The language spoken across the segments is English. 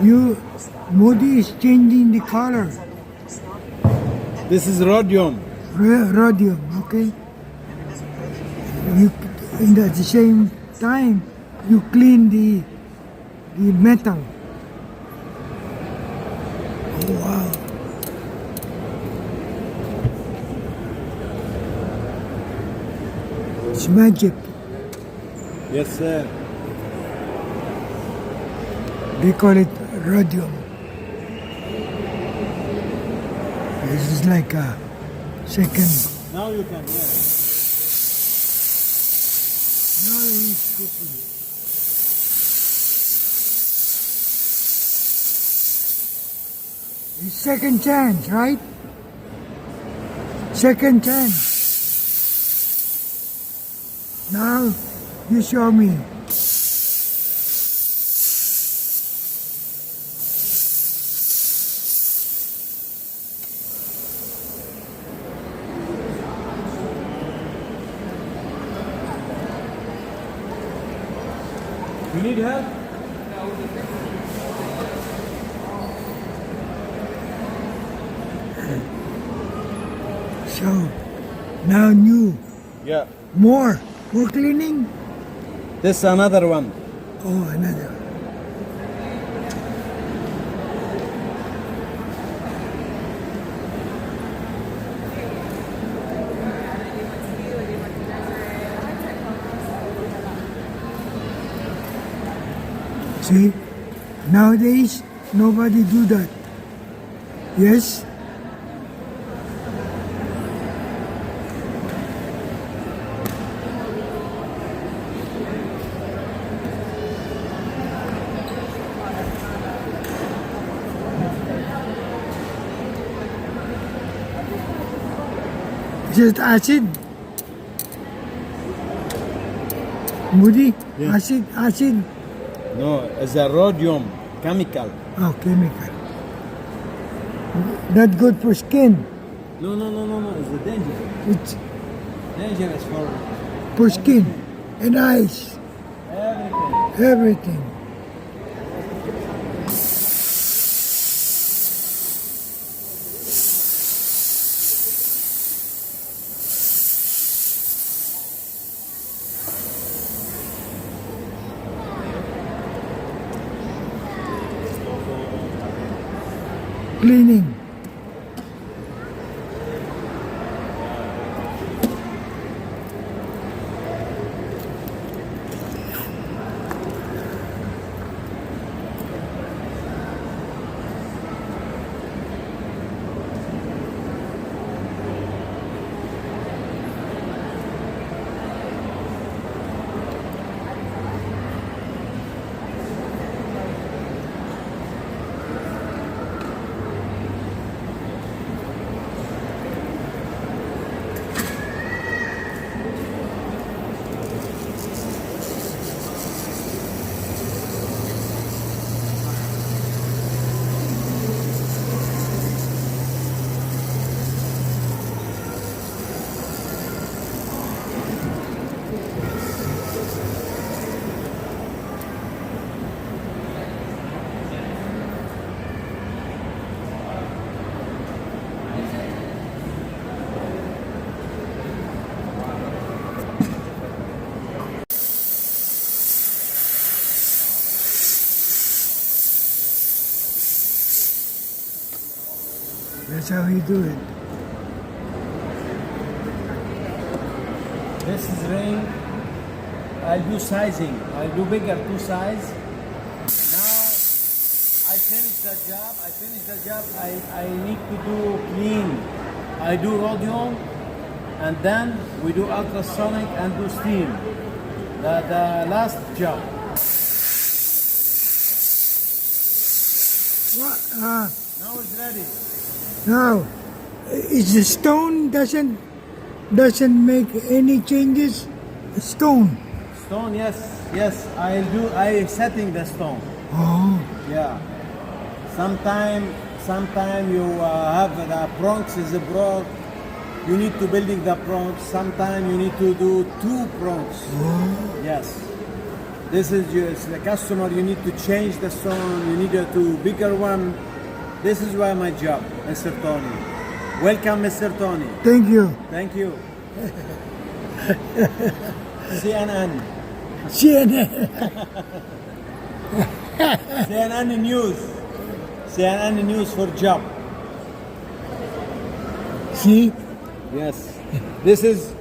You, Moodi is changing the color. This is rhodium. Rhodium, okay? You, at the same time, you clean the metal. Oh, wow. It's magic. Yes, sir. They call it rhodium. This is like a second. Now you can hear. Now he's cooking. It's second chance, right? Second chance. Now you show me. You need help? So now new. Yeah. More cleaning. This is another one. Oh, another. See, nowadays nobody do that. Yes. Just acid. Moodi, Yeah. acid. No, it's a rhodium chemical. Oh, chemical. Not good for skin. No. It's a danger. It's Dangerous for skin and eyes. everything. Everything. Cleaning. That's how you do it. This is ring. I'll do sizing. I'll do bigger, two size. Now I finish the job. I need to do clean. I do rhodium, and then we do ultrasonic and do steam. The last job. What? Now it's ready. Now, is the stone doesn't make any changes? Stone. Stone, yes. I setting the stone. Oh, Yeah. Sometime you have the prongs is broke. You need to building the prongs. Sometime you need to do two prongs. oh. Yes. This is just the customer. You need to change the stone. You need to bigger one. This is why my job, Mr. Tony. Welcome, Mr. Tony. Thank you. Thank you. CNN. CNN. CNN News. CNN News for job. See? Yes. This is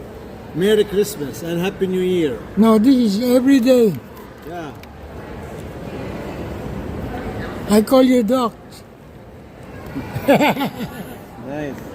Merry Christmas and Happy New Year. No, this is every day. Yeah. I call you Doc. Nice.